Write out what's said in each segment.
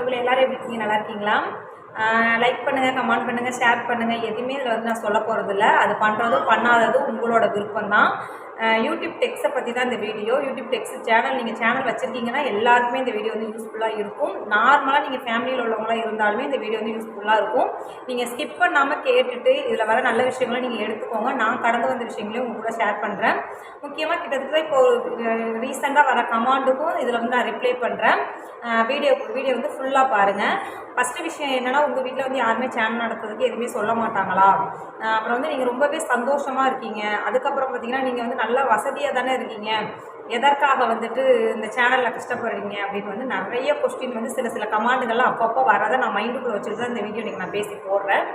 உறவுகள் எல்லாரும் எப்படி இருக்கீங்க? நல்லா இருக்கீங்களா? லைக் பண்ணுங்கள், கமெண்ட் பண்ணுங்கள், ஷேர் பண்ணுங்கள். எதுவுமே இதில் வந்து நான் சொல்ல போகிறதில்ல. அது பண்ணுறதும் பண்ணாததும் உங்களோட விருப்பம் தான். யூடியூப் டெக்ஸை பற்றி தான் இந்த வீடியோ. யூடியூப் டெக்ஸ் சேனல் நீங்கள் சேனல் வச்சுருக்கீங்கன்னா எல்லாருக்குமே இந்த வீடியோ வந்து யூஸ்ஃபுல்லாக இருக்கும். நார்மலாக நீங்கள் ஃபேமிலியில் உள்ளவங்களாக இருந்தாலுமே இந்த வீடியோ வந்து யூஸ்ஃபுல்லாக இருக்கும். நீங்கள் ஸ்கிப் பண்ணாமல் கேட்டுட்டு இதில் வர நல்ல விஷயங்களை நீங்கள் எடுத்துக்கோங்க. நான் கடந்து வந்த விஷயங்களையும் உங்க கூட ஷேர் பண்ணுறேன். முக்கியமாக கிட்டத்தட்ட இப்போ ரீசெண்டாக வர கமாண்டுக்கும் இதில் வந்து நான் ரிப்ளை பண்ணுறேன். வீடியோ வந்து ஃபுல்லாக பாருங்கள். ஃபஸ்ட்டு விஷயம் என்னென்னா, உங்கள் வீட்டில் வந்து யாருமே சேனல் நடத்துறதுக்கு எதுவுமே சொல்ல மாட்டாங்களா? அப்புறம் வந்து நீங்கள் ரொம்பவே சந்தோஷமாக இருக்கீங்க. அதுக்கப்புறம் பார்த்திங்கன்னா நீங்கள் வந்து நல்லா வசதியாக தானே இருக்கீங்க, எதற்காக வந்துட்டு இந்த சேனலில் கஷ்டப்படுறீங்க அப்படின்னு வந்து நிறைய கொஸ்டின் வந்து சில கமாண்டுகள்லாம் அப்பப்போ வரதை நான் மைண்டுக்குள்ளே வச்சுட்டு தான் இந்த வீடியோ நீங்கள் நான் பேசி போடுறேன்.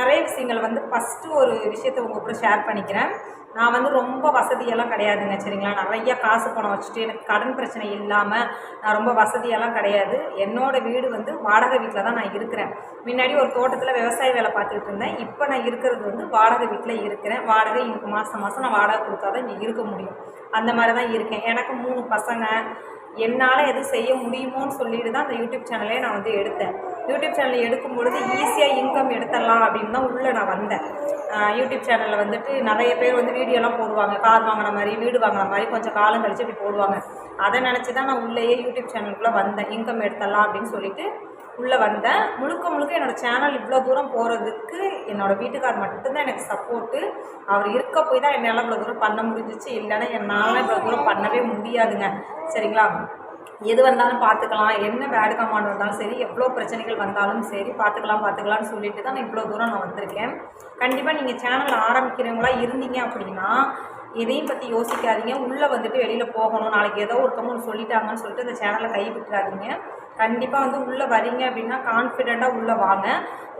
நிறைய விஷயங்கள் வந்து ஃபஸ்ட்டு ஒரு விஷயத்தை உங்கள் கூட ஷேர் பண்ணிக்கிறேன். நான் வந்து ரொம்ப வசதியெல்லாம் கிடையாதுங்க, சரிங்களா? நிறைய காசு பணம் வச்சுட்டு எனக்கு கடன் பிரச்சனை இல்லாமல் நான் ரொம்ப வசதியெல்லாம் கிடையாது. என்னோடய வீடு வந்து வாடகை வீட்டில் தான் நான் இருக்கிறேன். முன்னாடி ஒரு தோட்டத்தில் விவசாய வேலை பார்த்துக்கிட்டு இருந்தேன். இப்போ நான் இருக்கிறது வந்து வாடகை வீட்டில் இருக்கிறேன். வாடகை எனக்கு மாதம் நான் வாடகை கொடுத்தா தான் இங்கே இருக்க முடியும். அந்த மாதிரி தான் இருக்கேன். எனக்கு 3 பசங்க. என்னால் எது செய்ய முடியுமோன்னு சொல்லிட்டு தான் அந்த யூடியூப் சேனலே நான் வந்து எடுத்தேன். யூடியூப் சேனல் எடுக்கும் பொழுது ஈஸியாக இன்கம் எடுத்துடலாம் அப்படின்னு தான் உள்ளே நான் வந்தேன். யூடியூப் சேனலில் வந்துட்டு நிறைய பேர் வந்து வீடியோலாம் போடுவாங்க, கார் வாங்கின மாதிரி, வீடு வாங்கின மாதிரி கொஞ்சம் காலம் கழிச்சு இப்படி போடுவாங்க. அதை நினச்சி தான் நான் உள்ளேயே யூடியூப் சேனலுக்குள்ளே வந்தேன். இன்கம் எடுத்துடலாம் அப்படின்னு சொல்லிட்டு உள்ளே வந்தேன். முழுக்க என்னோடய சேனல் இவ்வளோ தூரம் போகிறதுக்கு என்னோடய வீட்டுக்கார் மட்டும்தான் எனக்கு சப்போர்ட்டு. அவர் இருக்க போய் தான் என்னால் இவ்வளோ தூரம் பண்ண முடிஞ்சிச்சு. இல்லைன்னா என்னால் இவ்வளோ தூரம் பண்ணவே முடியாதுங்க, சரிங்களா? எது வந்தாலும் பார்த்துக்கலாம், என்ன பேட் கமாண்ட் வந்தாலும் சரி, எவ்வளோ பிரச்சனைகள் வந்தாலும் சரி, பார்த்துக்கலாம்னு சொல்லிட்டு தான் இவ்வளோ தூரம் நான் வந்திருக்கேன். கண்டிப்பாக நீங்கள் சேனல் ஆரம்பிக்கிறவங்களா இருந்தீங்க அப்படின்னா எதையும் பற்றி யோசிக்காதீங்க. உள்ளே வந்துட்டு வெளியில் போகணும், நாளைக்கு ஏதோ ஒருத்தவங்க சொல்லிட்டாங்கன்னு சொல்லிட்டு இந்த சேனலை கைவிட்டுறாதீங்க. கண்டிப்பாக வந்து உள்ளே வரீங்க அப்படின்னா கான்ஃபிடெண்ட்டாக உள்ளே வாங்க.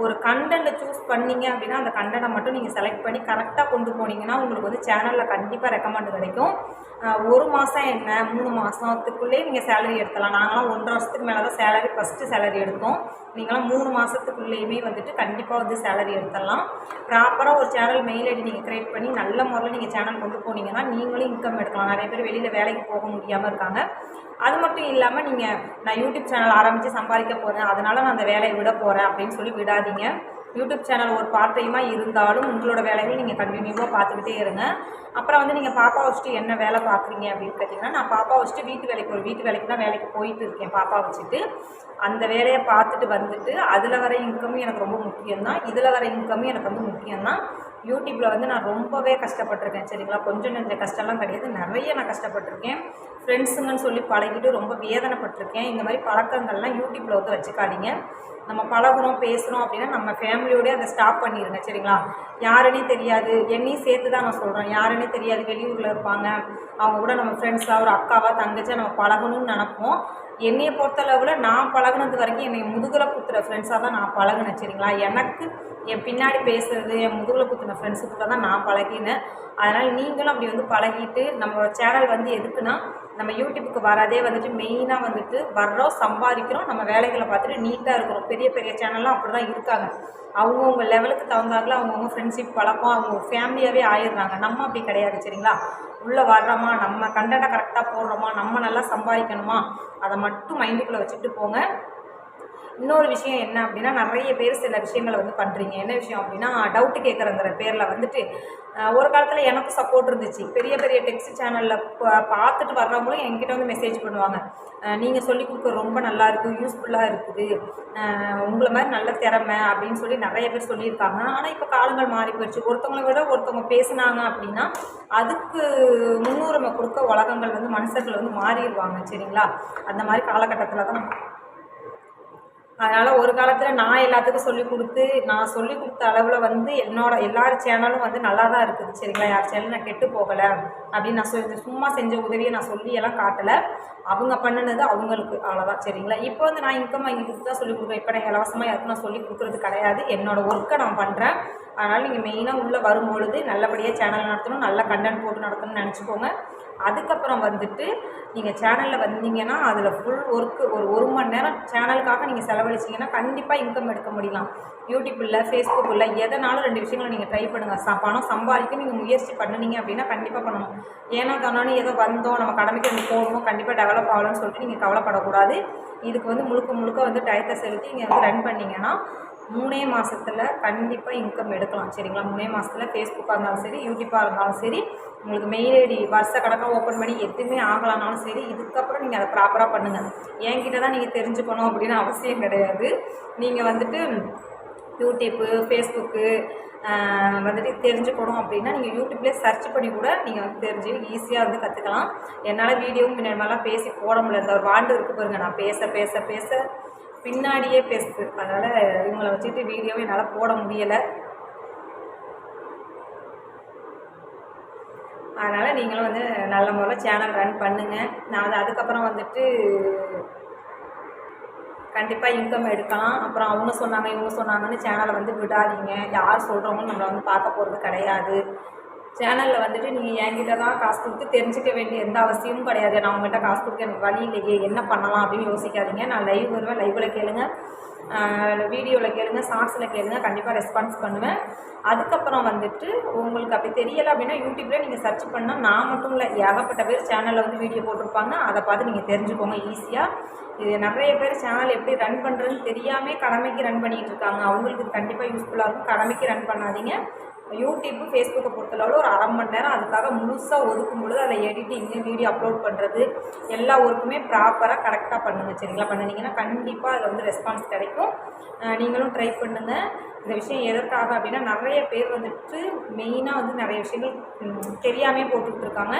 ஒரு கண்டென்ட்டை சூஸ் பண்ணிங்க அப்படின்னா அந்த கண்டென்ட்டை மட்டும் நீங்கள் செலக்ட் பண்ணி கரெக்டாக கொண்டு போனீங்கன்னா உங்களுக்கு வந்து சேனலில் கண்டிப்பாக ரெக்கமெண்ட் கிடைக்கும். 1 மாதம் என்ன 3 மாதத்துக்குள்ளேயே நீங்கள் சேலரி எடுத்தலாம். நாங்களாம் 1.5 வருஷத்துக்கு மேலே தான் ஃபஸ்ட்டு சேலரி எடுத்தோம். நீங்களாம் 3 மாதத்துக்குள்ளேயுமே வந்துட்டு கண்டிப்பாக வந்து சேலரி எடுத்துடலாம். ப்ராப்பராக ஒரு சேனல் மெயில் ஐடி நீங்கள் க்ரியேட் பண்ணி நல்ல முறையில் நீங்கள் சேனல் கொண்டு போனீங்கன்னா நீங்களும் இன்கம் எடுக்கலாம். நிறைய பேர் வெளியில் வேலைக்கு போக முடியாமல் இருக்காங்க. அது மட்டும் இல்லாமல் நான் யூடியூப் சேனல் ஆரம்பித்து சம்பாதிக்க போகிறேன், அதனால் நான் அந்த வேலையை விட போகிறேன் அப்படின்னு சொல்லி விடாதீங்க. யூடியூப் சேனல் ஒரு பார்ட் டைமாக இருந்தாலும் உங்களோட வேலைகள் நீங்கள் கண்டினியூவாக பார்த்துக்கிட்டே இருங்க. அப்புறம் வந்து நீங்கள் பாப்பா வச்சுட்டு என்ன வேலை பார்க்குறீங்க அப்படின்னு கேட்டிங்கன்னா, நான் பாப்பா வச்சுட்டு வீட்டு வேலைக்கு தான் வேலைக்கு போயிட்டு இருக்கேன். பாப்பா வச்சுட்டு அந்த வேலையை பார்த்துட்டு வந்துட்டு அதில் வர இன்கமும் எனக்கு ரொம்ப முக்கியம்தான், இதில் வர இன்கமும் எனக்கு வந்து முக்கியம்தான். யூடியூப்பில் வந்து நான் ரொம்பவே கஷ்டப்பட்டிருக்கேன், சரிங்களா? கொஞ்சம் நெஞ்ச கஷ்டம்லாம் கிடையாது, நிறைய நான் கஷ்டப்பட்டிருக்கேன். ஃப்ரெண்ட்ஸுங்கன்னு சொல்லி பழகிட்டு ரொம்ப வேதனைப்பட்டிருக்கேன். இந்த மாதிரி பழக்கங்கள்லாம் யூடியூப்பில் வந்து வச்சுக்காதீங்க. நம்ம பழகுறோம் பேசுகிறோம் அப்படின்னா நம்ம ஃபேமிலியோடய அதை ஸ்டாப் பண்ணிடுங்க, சரிங்களா? யாருன்னே தெரியாது, என்னையும் சேர்த்து தான் நான் சொல்கிறேன். யாருன்னே தெரியாது, வெளியூரில் இருப்பாங்க, அவங்க கூட நம்ம ஃப்ரெண்ட்ஸாக ஒரு அக்காவா தங்கச்சியாக நம்ம பழகணும்னு நினப்போம். என்னையை பொறுத்தளவில் நான் பழகுனது வரைக்கும் என்னை முதுகில் குத்துற ஃப்ரெண்ட்ஸாக தான் நான் பழகினேன், சரிங்களா? எனக்கு என் பின்னாடி பேசுகிறது, என் முதுகில் குத்துன ஃப்ரெண்ட்ஸு கூட தான் நான் பழகினேன். அதனால் நீங்களும் அப்படி வந்து பழகிட்டு, நம்ம சேனல் வந்து எதுக்குன்னா நம்ம யூடியூப்புக்கு வரதே வந்துட்டு மெயினாக வந்துட்டு வர்றோம், சம்பாதிக்கிறோம், நம்ம வேலைகளை பார்த்துட்டு நீட்டாக இருக்கிறோம். பெரிய சேனல்லாம் அப்படி தான் இருக்காங்க. அவங்கவுங்க லெவலுக்கு தகுந்தாக்கில் அவங்கவுங்க ஃப்ரெண்ட்ஷிப் பழக்கம், அவங்க ஃபேமிலியாகவே ஆயிடுறாங்க. நம்ம அப்படி கிடையாது, சரிங்களா? உள்ளே வர்றோமா, நம்ம கண்டென்ட்டை கரெக்டாக போடுறோமா, நம்ம நல்லா சம்பாதிக்கணுமா, அதை மட்டும் மைண்டுக்குள்ளே வச்சுட்டு போங்க. இன்னொரு விஷயம் என்ன அப்படின்னா, நிறைய பேர் சில விஷயங்களை வந்து பண்ணுறீங்க. என்ன விஷயம் அப்படின்னா, டவுட்டு கேட்குறங்கிற பேரில் வந்துட்டு ஒரு காலத்தில் எனக்கும் சப்போர்ட் இருந்துச்சு. பெரிய டெக்ஸ்ட் சேனலில் பார்த்துட்டு வர்றவங்களும் என்கிட்ட வந்து மெசேஜ் பண்ணுவாங்க, நீங்கள் சொல்லிக் கொடுக்க ரொம்ப நல்லா இருக்குது, யூஸ்ஃபுல்லாக இருக்குது, உங்களை மாதிரி நல்ல திறமை அப்படின்னு சொல்லி நிறைய பேர் சொல்லியிருக்காங்க. ஆனால் இப்போ காலங்கள் மாறி போயிடுச்சு. ஒருத்தவங்களை விட ஒருத்தவங்க பேசுனாங்க அப்படின்னா அதுக்கு முன்னுரிமை கொடுக்க உலகங்கள் வந்து மனுஷர்கள் வந்து மாறிடுவாங்க, சரிங்களா? அந்த மாதிரி காலகட்டத்தில் தான் அதனால் ஒரு காலத்தில் நான் எல்லாத்துக்கும் சொல்லிக் கொடுத்து நான் சொல்லிக் கொடுத்த அளவில் வந்து எல்லார் சேனலும் வந்து நல்லா தான் இருக்குது, சரிங்களா? யார் சேனலும் நான் கெட்டு போகலை அப்படின்னு நான் சும்மா செஞ்ச உதவியை நான் சொல்லியெல்லாம் காட்டலை. அவங்க பண்ணினது அவங்களுக்கு, அவ்வளோதான், சரிங்களா? இப்போ வந்து நான் இன்கம் வாங்கி கொடுத்து தான் சொல்லிக் கொடுக்குறேன். இப்போ நான் இலவசமாக யாருக்கும் நான் சொல்லிக் கொடுக்குறது கிடையாது. என்னோடய ஒர்க்கை நான் பண்ணுறேன். அதனால் நீங்கள் மெயினாக உள்ளே வரும்பொழுது நல்லபடியாக சேனல் நடத்தணும், நல்ல கண்டென்ட் போட்டு நடத்தணும்னு நினச்சிக்கோங்க. அதுக்கப்புறம் வந்துட்டு நீங்கள் சேனலில் வந்தீங்கன்னா அதில் ஃபுல் ஒர்க்கு ஒரு மணி நேரம் சேனலுக்காக நீங்கள் செலவழிச்சிங்கன்னா கண்டிப்பாக இன்கம் எடுக்க முடியலாம். யூடியூப் இல்லை, ஃபேஸ்புக் இல்லை, எதனாலும் 2 விஷயங்களை நீங்கள் ட்ரை பண்ணுங்கள். பணம் சம்பாதிக்க நீங்கள் முயற்சி பண்ணினீங்க அப்படின்னா கண்டிப்பாக பண்ணணும். ஏன்னா தானே ஏதோ வந்தோம் நம்ம கடமைக்கு வந்து போகணும் கண்டிப்பாக டெவலப் ஆகலாம்னு சொல்லிட்டு நீங்கள் கவலைப்படக்கூடாது. இதுக்கு வந்து முழுக்க வந்து டயத்தை செலுத்தி நீங்கள் வந்து ரன் பண்ணிங்கன்னா 3 மாதத்தில் கண்டிப்பாக இன்கம் எடுக்கலாம். சரிங்களா? 3 மாதத்தில் ஃபேஸ்புக்காக இருந்தாலும் சரி, யூடியூப்பாக இருந்தாலும் சரி, உங்களுக்கு மெயில் ஐடி வருஷ கணக்காக ஓப்பன் பண்ணி எதுவுமே ஆகலானாலும் சரி, இதுக்கப்புறம் நீங்கள் அதை ப்ராப்பராக பண்ணுங்கள். என்கிட்ட தான் நீங்கள் தெரிஞ்சுக்கணும் அப்படின்னு அவசியம் கிடையாது. நீங்கள் வந்துட்டு யூடியூப்பு, ஃபேஸ்புக்கு வந்துட்டு தெரிஞ்சுக்கணும் அப்படின்னா நீங்கள் யூடியூப்லேயே சர்ச் பண்ணி கூட நீங்கள் வந்து தெரிஞ்சு ஈஸியாக வந்து கற்றுக்கலாம். என்னால் வீடியோவும் முன்னாடிலாம் பேசி போட முடியல. இந்த ஒரு வாண்டு இருக்குது பாருங்கள், நான் பேச பின்னாடியே பேசுது. அதனால் இவங்களை வச்சுட்டு வீடியோவும் என்னால் போட முடியலை. அதனால் நீங்களும் வந்து நல்ல முறையில் சேனல் ரன் பண்ணுங்கள். நான் அதுக்கப்புறம் வந்துட்டு கண்டிப்பாக இன்கம் எடுக்கலாம். அப்புறம் அவங்க சொன்னாங்க இவங்க சொன்னாங்கன்னு சேனலை வந்து விடாதீங்க. யார் சொல்கிறவங்களும் நம்மளை வந்து பார்க்க போகிறது கிடையாது. சேனலில் வந்துட்டு நீங்கள் என்கிட்ட தான் காசு கொடுத்து தெரிஞ்சுக்க வேண்டிய எந்த அவசியமும் கிடையாது. நான் உங்கள்கிட்ட காசு கொடுக்க எனக்கு வழி இல்லையே, என்ன பண்ணலாம் அப்படின்னு யோசிக்காதீங்க. நான் லைவ் வருவேன், லைவில் கேளுங்க, வீடியோவில் கேளுங்க, ஷார்ட்ஸில் கேளுங்க, கண்டிப்பாக ரெஸ்பான்ஸ் பண்ணுவேன். அதுக்கப்புறம் வந்துட்டு உங்களுக்கு அப்படி தெரியலை அப்படின்னா யூடியூப்லேயே நீங்கள் சர்ச் பண்ணால் நான் மட்டும் இல்லை, ஏகப்பட்ட பேர் சேனலில் வந்து வீடியோ போட்டிருப்பாங்க. அதை பார்த்து நீங்கள் தெரிஞ்சுக்கோங்க ஈஸியாக. இது நிறைய பேர் சேனல் எப்படி ரன் பண்ணுறதுன்னு தெரியாமல் கடமைக்கு ரன் பண்ணிகிட்டு இருக்காங்க. அவங்களுக்கு இது கண்டிப்பாக யூஸ்ஃபுல்லாக இருக்கும். கடமைக்கு ரன் பண்ணாதீங்க. யூடியூப்பு, ஃபேஸ்புக்கை பொறுத்தளவில் ஒரு 1/2 மணி நேரம் அதுக்காக முழுசாக ஒதுக்கும் பொழுது அதை எடிட்டிங்கு, வீடியோ அப்லோட் பண்ணுறது எல்லா ஒர்க்குமே ப்ராப்பராக கரெக்டாக பண்ணுங்கள். சரிங்களா? பண்ணிங்கன்னா கண்டிப்பாக அதில் வந்து ரெஸ்பான்ஸ் கிடைக்கும். நீங்களும் ட்ரை பண்ணுங்கள். இந்த விஷயம் எதற்காக அப்படின்னா நிறைய பேர் வந்துட்டு மெயினாக வந்து நிறைய விஷயங்கள் தெரியாமே போட்டுட்ருக்காங்க.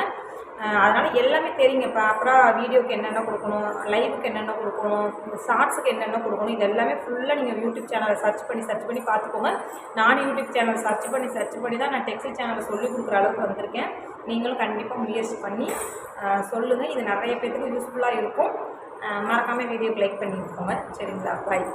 அதனால் எல்லாமே தெரியுங்க. ப்ராப்பராக வீடியோக்கு என்னென்ன கொடுக்கணும், லைவுக்கு என்னென்ன கொடுக்கணும், ஷார்ட்ஸுக்கு என்னென்ன கொடுக்கணும், இது எல்லாமே ஃபுல்லாக நீங்கள் யூடியூப் சேனலை சர்ச் பண்ணி பார்த்துக்கோங்க. நானும் யூடியூப் சேனலை சர்ச் பண்ணி தான் நான் டெக்ஸ்டைல் சேனலை சொல்லிக் கொடுக்குற அளவுக்கு வந்திருக்கேன். நீங்களும் கண்டிப்பாக முயற்சி பண்ணி சொல்லுங்கள். இது நிறைய பேருக்கு யூஸ்ஃபுல்லாக இருக்கும். மறக்காமல் வீடியோக்கு லைக் பண்ணிக்கோங்க. சரிங்களா? பாய்.